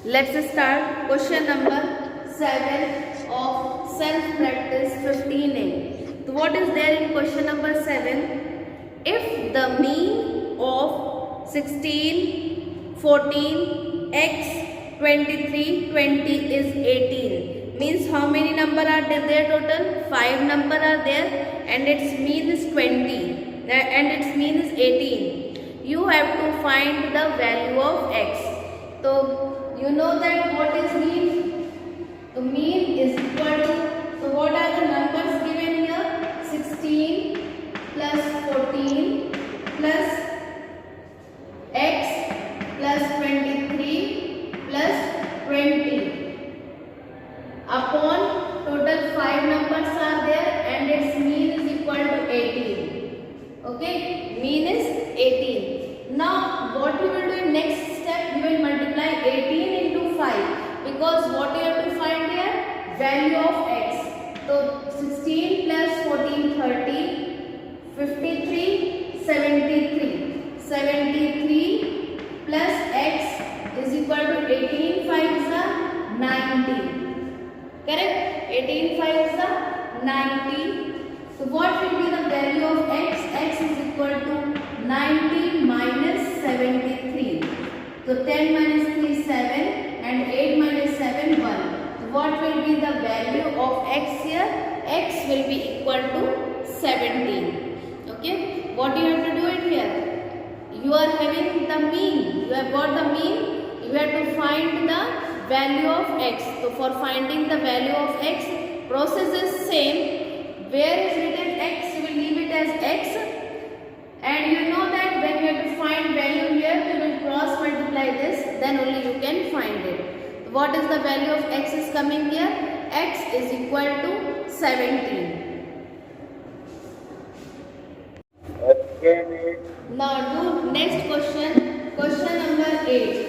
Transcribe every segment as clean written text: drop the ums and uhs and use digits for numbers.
Let's start question number 7 of self practice 15a. So what is there in question number 7? If the mean of 16, 14, x, 23, 20 is 18, means how many number are there total? 5 number are there and its mean is 20 and its mean is 18. You have to find the value of x. So you know that what is mean? The mean is equal to, so what are the numbers given here? 16 plus 14 plus x plus 23 plus 20 upon total 5 numbers are there and its mean is equal to 18. Okay, mean is 18. Now what we will do in next step, we will multiply 18 into 5 because what you have to find here? Value of x. So 16 plus 14 30, 53, 73. 73 plus x is equal to 18 5 is the 90. Correct? 18 5 is the 90. So what will be the value of x? X is equal to 90 minus 73. So 10 minus 3 7 and 8 minus 7 1. So what will be the value of x here? X will be equal to 17. Okay. What you have to do it here? You are having the mean. You have got the mean. You have to find the value of x. So for finding the value of x, process is same. Where is written x, you will leave it as x. And you know that when you have to find value here, we will cross multiply this, then only you can find it. What is the value of x is coming here? X is equal to 17. Okay. Now do next question, question number 8.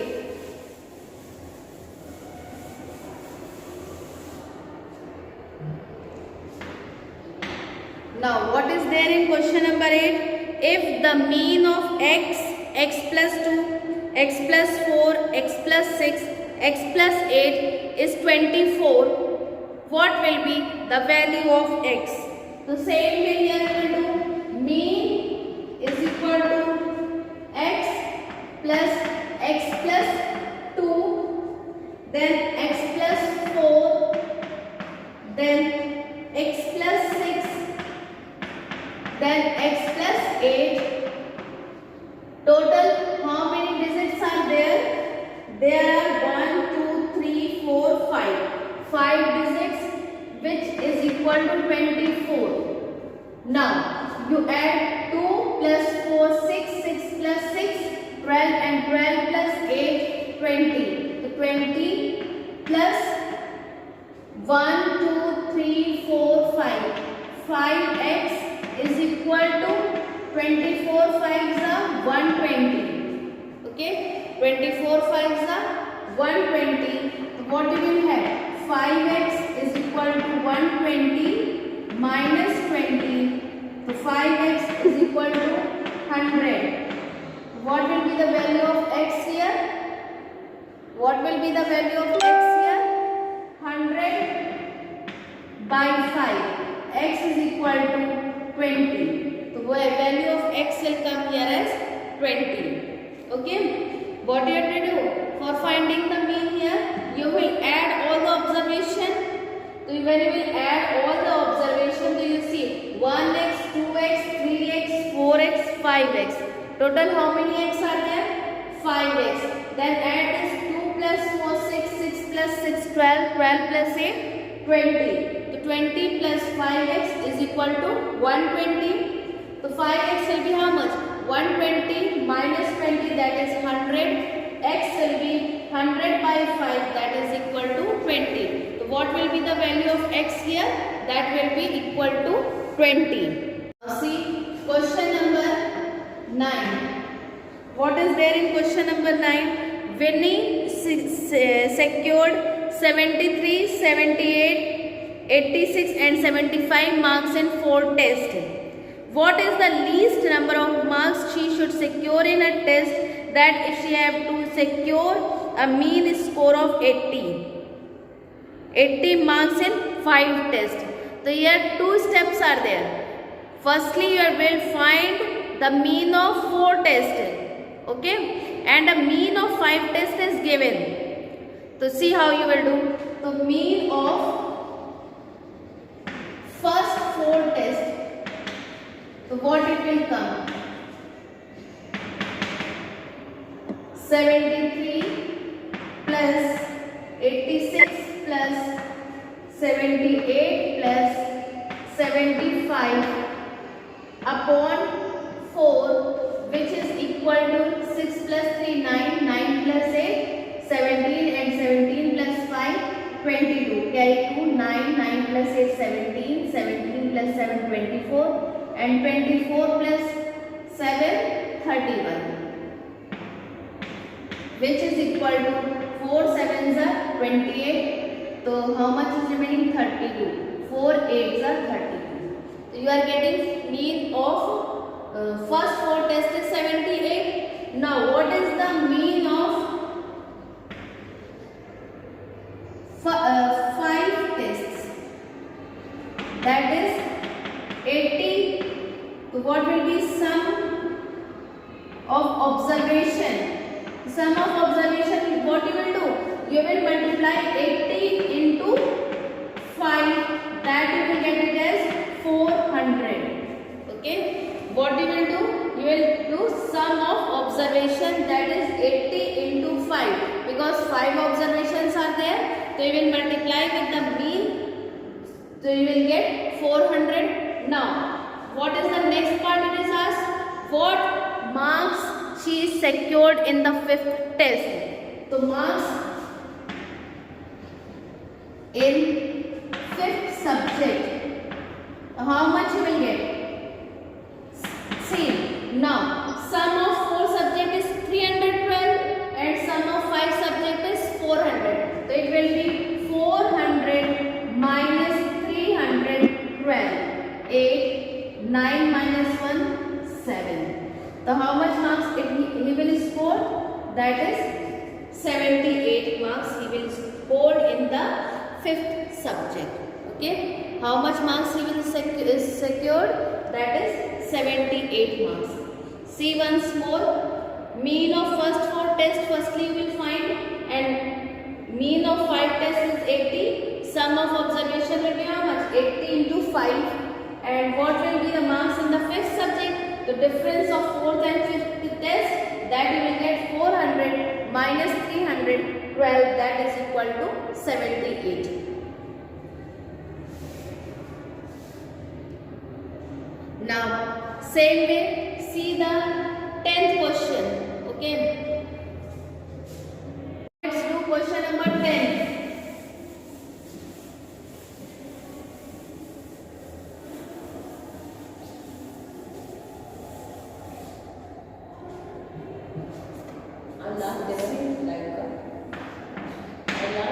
Now what is there in question number 8? If the mean of x, x plus 2, x plus 4, x plus 6, x plus 8 is 24, what will be the value of x? So same way here we will do. Mean is equal to x plus 2, then x plus 4, then x plus 6, then x plus 8. Total how many digits are there? There are 1, 2, 3, 4, 5. 5 digits which is equal to 24. Now you add 2 plus 4, 6, 6 plus 6, 12 and 12 plus 8, 20. So 20 plus 1, 2, 3, 4, 5. 5x is equal to 24 5 is a 120. Okay, 24 5 is a 120. So what you will have? 5x is equal to 120 minus 20. So 5x is equal to 100. What will be the value of x here? What will be the value of x here? 100 by 5. X is equal to 20. So value of x will come here as 20. Okay. What you have to do? For finding the mean here, you will add all the observation. So when you will add all the observation, so you see 1x, 2x, 3x, 4x, 5x. Total how many x are there? 5x. Then add this 2 plus 4, 6, 6 plus 6, 12, 12 plus 8, 20. So 20 plus 5x is equal to 120. So 5x will be how much? 120 minus 20, that is 100. X will be 100 by 5, that is equal to 20. So what will be the value of x here? That will be equal to 20. Now see question number 9. What is there in question number 9? Winnie secured 73, 78, 86 and 75 marks in 4 tests. What is the least number of marks she should secure in a test that if she have to secure a mean score of 80. 80 marks in 5 tests. So here 2 steps are there. Firstly, you will find the mean of 4 tests. Okay, and a mean of 5 tests is given. So see how you will do. So mean of first 4 tests. So what it will come? 73 plus 86 plus 78 plus 75 upon 4, which is equal to 6 plus 3 9, 9 plus 8 17, and 17 plus 5 22. Carry 2, 9, 9 plus 8 17, 17 plus 7 24, and 24 plus 7 31, which is equal to 4 7s are 28. So how much is remaining? 32. 4 8s are 32. So you are getting mean of first 4 tests is 78. Now what is the mean of 5 tests? That is 80. So what will be sum of observation? Sum of observation, what you will do? You will multiply 80 into 5. That you will get it as 400. Okay. What you will do? You will do sum of observation, that is 80 into 5. Because 5 observations are there. So you will multiply with the mean. So you will get 400. Now, what is the next part it is asked? What marks she is secured in the 5th test? So marks in 5th subject, how much you will get? See, now sum of 4 subject is 312 and sum of 5 subject is 400. So it will be 400 minus 312. 8, 9 minus 1, 7. So how much marks he will score? That is 78 marks he will score in the 5th subject. Okay. How much marks he will secured? That is 78 marks. See once more. Mean of first 4 tests firstly you will find, and mean of 5 tests is 80. Sum of observation will be how much? 80 into 5. And what will be the marks in the 5th subject? The difference of 4th and 5th test, that you will get 400 minus 312, that is equal to 78. Now, same way, see the 10th question. Okay. Let's do question number 10.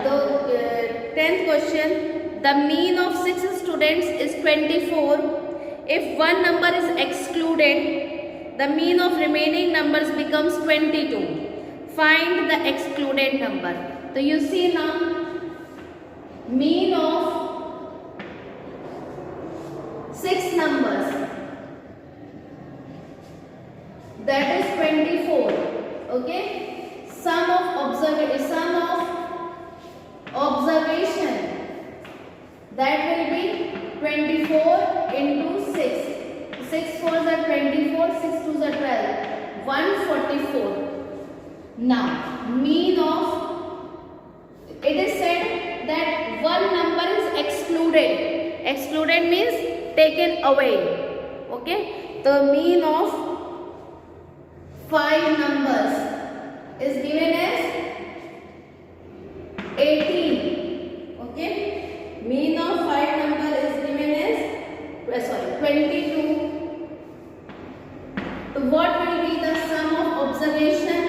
The 10th question, the mean of 6 students is 24. If one number is excluded, the mean of remaining numbers becomes 22. Find the excluded number. So you see now, mean of 6 numbers, that is 24. Okay. Sum of observation, that will be 24 into 6. 6 4s are 24, 6 2s are 12, 144. Now, mean of, it is said that one number is excluded. Excluded means taken away. Okay. The mean of 5 numbers is given as 18. Okay. Mean of 5 number is given as 22. So what will be the sum of observation?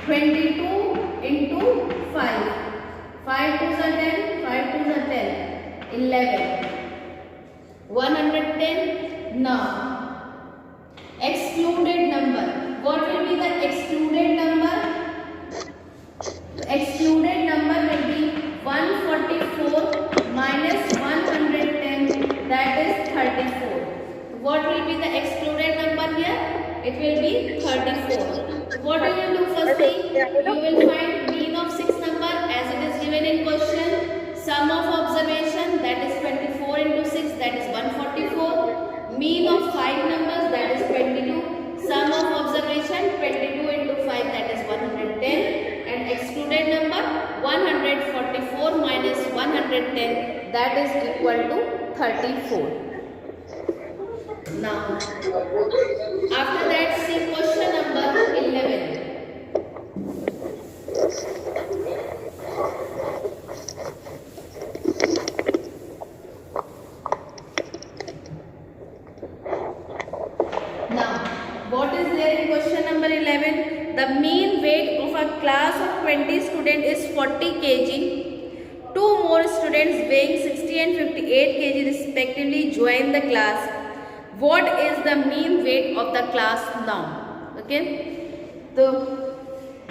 22 into 5. 5 2s are 10, 5 2s are 10, 11. 110. Now, excluded number. what will be the excluded number? The excluded number will be 144 minus 110, that is 34. What will be the excluded number here? It will be 34. What you will do firstly? You will find mean of 6 number as it is given in question. Sum of observation, that is 24 into 6, that is 144. Mean of 5 numbers, that is 22. Sum of observation 22 into 5, that is 110. And excluded number 144 minus 110, that is equal to 34. Now, after that, see question number 11. Now, what is there in question number 11? The mean weight of a class of 20 students is 40 kg. Two more students weighing 60 and 58 kg respectively join the class. What is the mean weight of the class now? Okay, the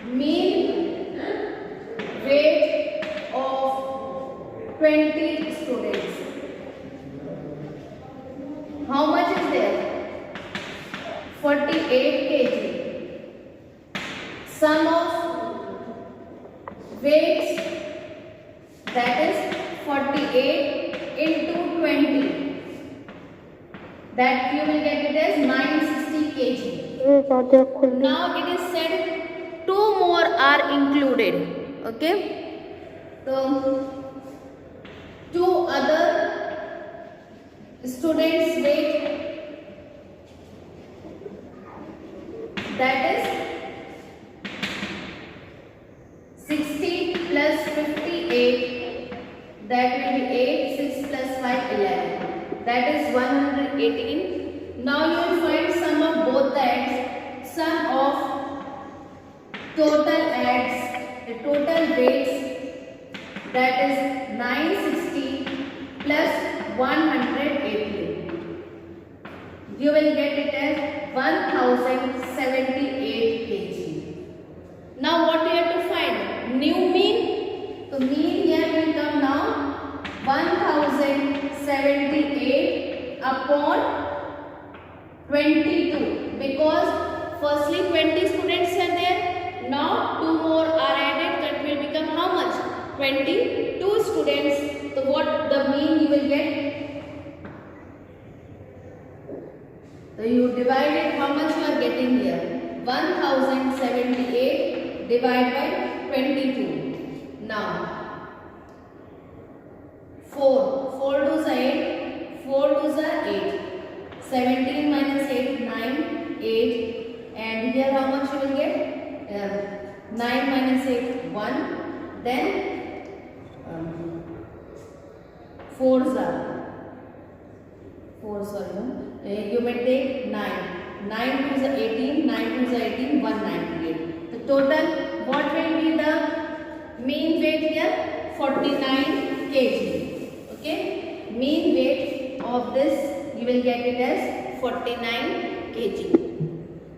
mean weight of 20 students. How much is there? 48 kg. Sum of weights, that is 48 into 20. That you will get it as 960 kg. Now it is said 2 more are included. Okay. So 2 other students weight, that is 60 plus 58, that will be 8, 6 plus 5, 11. That is 118. Now you will find sum of both the adds. Sum of total adds, the total weights, that is 960 plus 118. You will get it as 1078 kg. Now what you have to find? New mean. So mean here will come now 1078 upon 22, because firstly 20 students are there. Now 2 more are added, that will become how much? 22 students. So what the mean you will get? So you divide it, how much you are getting here? 1078 divided by 22. Now 4 2s are 8, 4 2s are 8, 17 minus 8, 9, 8, and here how much you will get? 9 minus 8, 1, then 4s are 4, sorry, you may take 9, 9 2s are 18, 9 2s are 18, 198. The total, what will be the mean weight here? 49 kg. Okay, mean weight of this you will get it as 49 kg.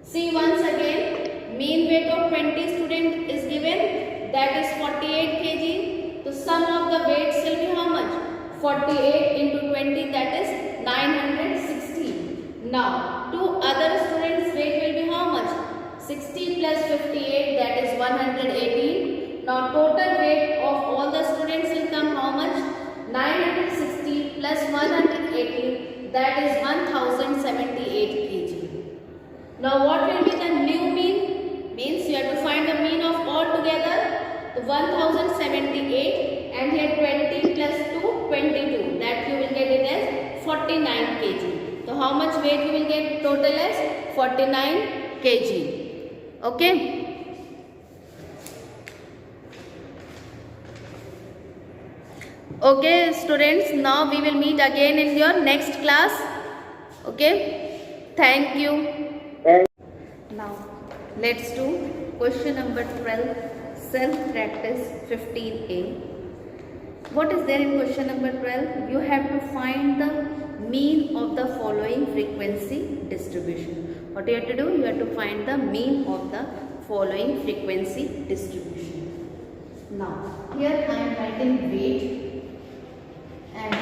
See once again, mean weight of 20 students is given, that is 48 kg. So sum of the weights will be how much? 48 into 20, that is 960. Now 2 other students weight will be how much? 60 plus 58, that is 118. Now total weight of all the students will come how much? 960 plus 118, that is 1078 kg. Now what will be the new mean? Means you have to find the mean of all together. So 1078 and here 20 plus 2, 22. That you will get it as 49 kg. So how much weight you will get total as? 49 kg. Okay. Okay students, now we will meet again in your next class. Okay, thank you. Now let's do question number 12, self practice 15a. What is there in question number 12? You have to find the mean of the following frequency distribution. What you have to do? You have to find the mean of the following frequency distribution. Now, here I am writing weight and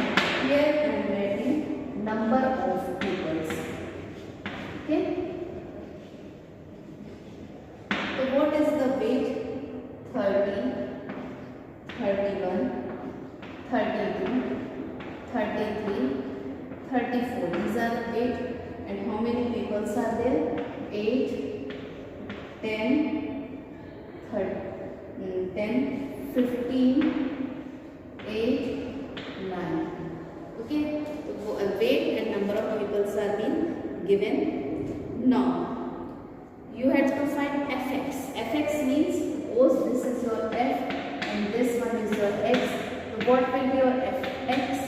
here I am writing number of pupils. Okay? So what is the weight? 30, 31, 32, 33, 34. These are the weight. And how many pupils are there? 8, 10, 15, 8, 9. Okay, so weight and number of pupils are being given. Now, you have to find fx. Fx means suppose this is your f and this one is your x. So what will be your fx?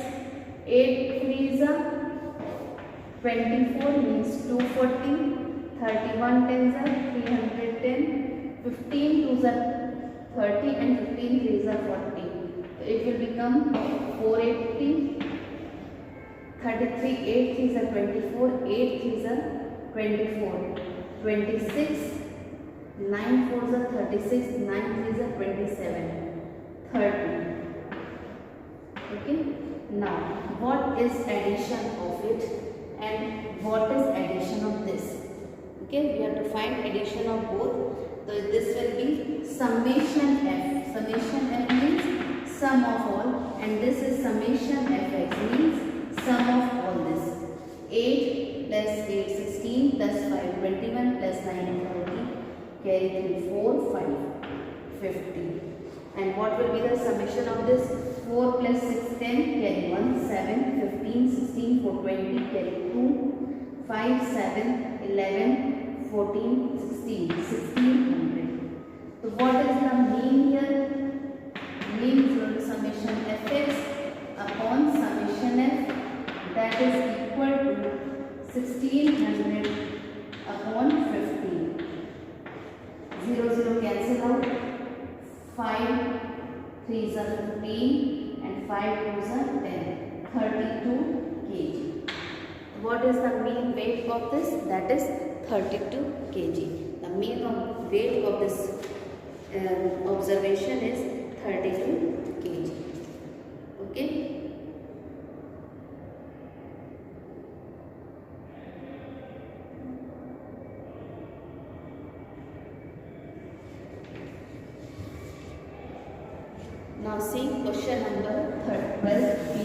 8 3 is a 24 means 240, 31 10s are 310, 15 2s are 30 and 15 3s are 40. So it will become 480, 33 8 3s are 24, 8 3s are 24, 26, 9 4s are 36, 9 3s are 27, 30. Okay. Now, what is addition of it? And what is addition of this? Okay, we have to find addition of both. So this will be summation f. Summation f means sum of all, and this is summation fx means sum of all this. 8 plus 8 16 plus 5 21 plus 9 30 carry 3 4 5 50. And what will be the summation of this? 4 plus 6 10 carry 1 7 15 16 4 20 carry 2 5 7 11 14 16 1600. So what is the mean here? Mean is equal to summation fx upon summation f, that is equal to 1600 upon 15. 0 0 cancel out. 5 3s are 15 and 5 2s are 10. 32 kg. What is the mean weight of this? That is 32 kg. The mean of weight of this observation is 32 kg. Okay. Now see question number 12 B.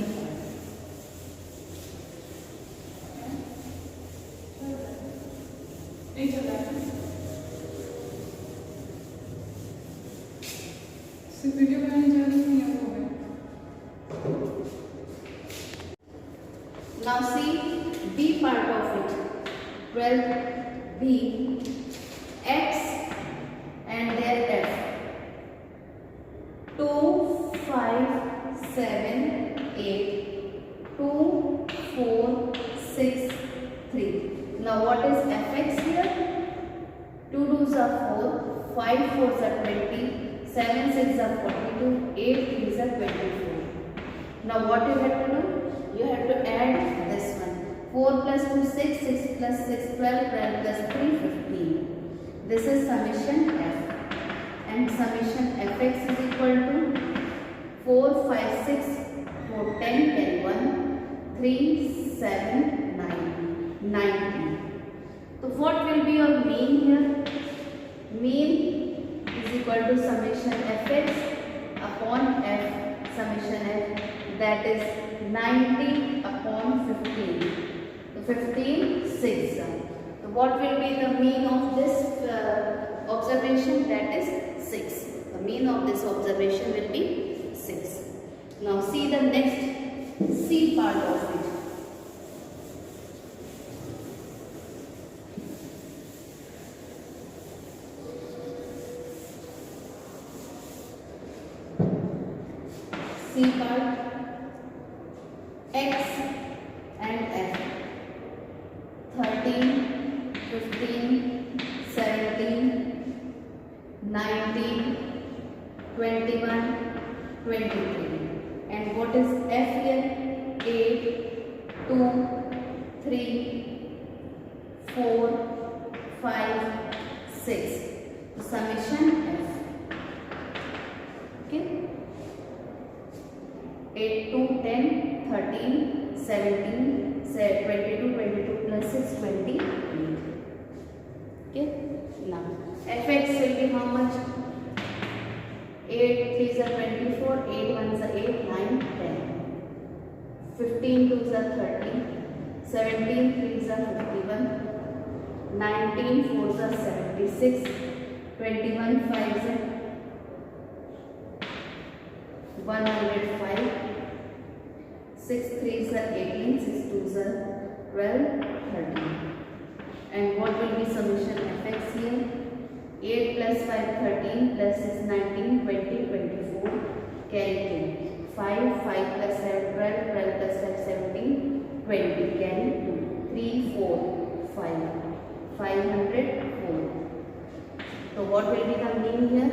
Now see B part of it. 12 B, X and their F. 2 5 7 8 2 4 6 3. Now what is fx here? 2 2s are 4, 5 4s are 20, 7 6 are 42, 8 3s are 24. Now what you have to do? You have to add this one. 4 plus 2 6, 6 plus 6 12, 12 plus 3 15. This is summation f. And summation fx is equal to 4 5 6 4 10 10 1 3 7 9 90. So what will be your mean here? Mean is equal to summation fx upon f summation f, that is 90 upon 15. So 15 6. So what will be the mean of this observation? That is 6. The mean of this observation will be 6. Now see the next C part of it. C part, X and F. 13, 15, 17, 19, 21, 23. And what is F here? 8, 2, 3, 4, 5, 6. Summation F. Okay. 8 to 10, 13, 17, 22, 22 plus 6, 28. Okay. Now fx will be how much? 8 3s are 24, 8 1s are 8, 9, 10. 15 2s are 30, 17 3s are 51, 19 4s are 76, 21 5s are 105, 6 3s are 18, 6 2s are 12, 13. And what will be summation fx here? 8 plus 5 13 plus 6 19 20 24, carry 2. 5 plus 7 12, 12 plus 5 17, 20, carry 2. 3 4 5, 504. So what will be the mean here?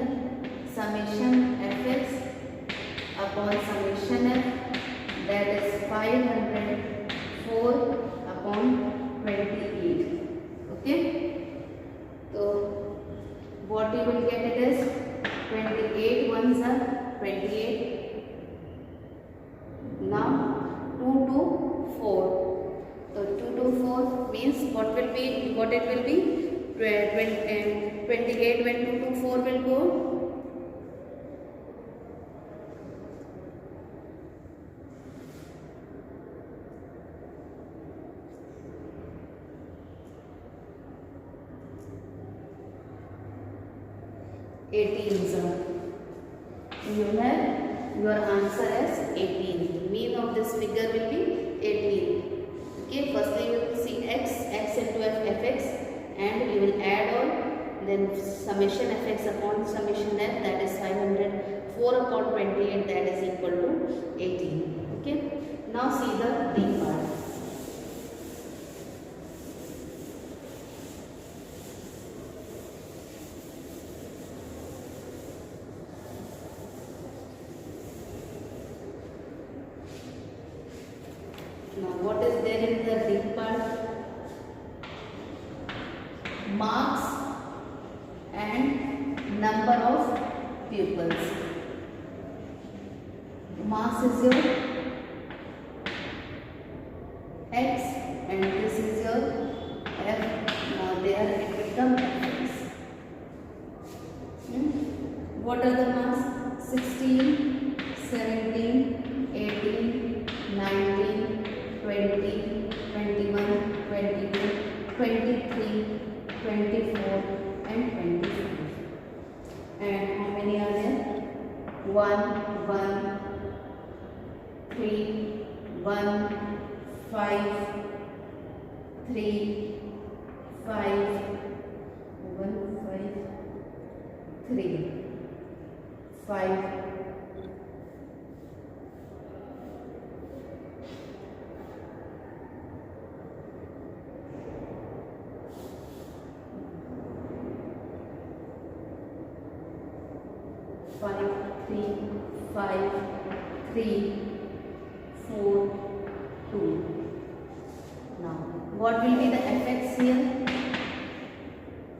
Summation fx upon summation f, that is 504 upon 28. Okay. So what you will get it is 28 ones are 28. Now 2 to 4. So 2 to 4 means what it will be? 28 when 2 to 4 will go. You have your answer as 18. Mean of this figure will be 18. Okay, firstly you will see x into fx, and you will add all, then summation fx upon summation f, that is 504 upon 28, that is equal to 18. Okay, now see the D part. Now what is there in the D part? Marks and number of pupils. Marks is your x and this is your f. Now there it becomes fx. What are the marks? 16, 17, 18, 19, 20, 21, 22, 23, 24 and 25. And how many are there? 1, 1, 3, 1, 5, 3, 5, 1, 5, 3, 5, 5, 3, 5, 3, 4, 2. Now, what will be the fx here?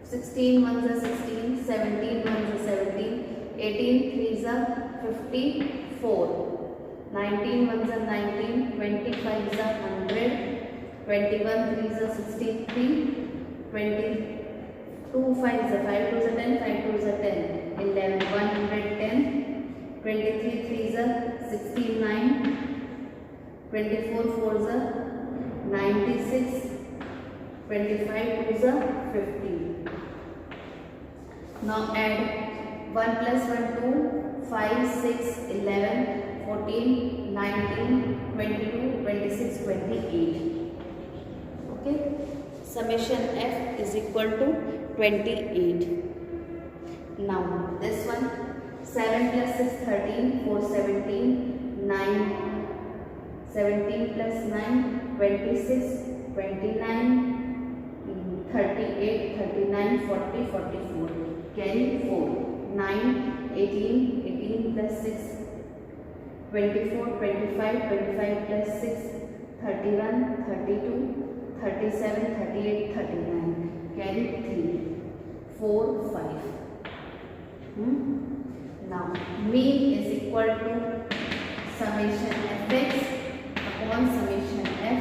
16 ones are 16, 17 ones are 17, 18 threes are 54, 19 ones are 19, 25 are 100, 21 threes are 63, 22 5s are 5 2s are 10, 5 2s are 10, 11 110, 23 threes are 69, 24 4s are 96, 25 2s are 50. Now add 1 plus 1 2, 5 6 11, 14 19, 22 26, 28. Okay, summation f is equal to 28. Now this one, 7 plus 6 13, 4 17, 9, 17 plus 9 26, 29, 38, 39, 40, 44. Carry 4, 9, 18, 18 plus 6, 24, 25, 25 plus 6, 31, 32, 37, 38, 39. carry 3, 4, 5. Now mean is equal to summation fx upon summation f,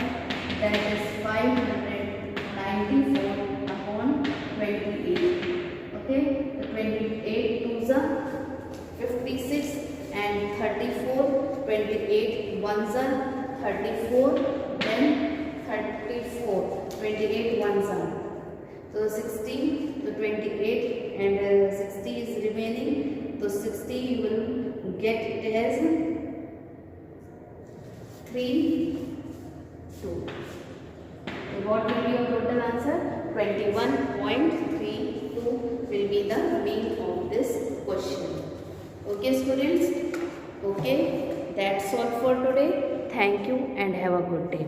that is 594 upon 28. Okay, the 28 2s are 56 and 34, 28 1s are 34, then 34, 28 1s are. So 16, so 28 and 60 is remaining. So 60 you will get it as 3, 2. So what will be your total answer? 21.32 will be the mean of this question. Okay students? Okay, that's all for today. Thank you and have a good day.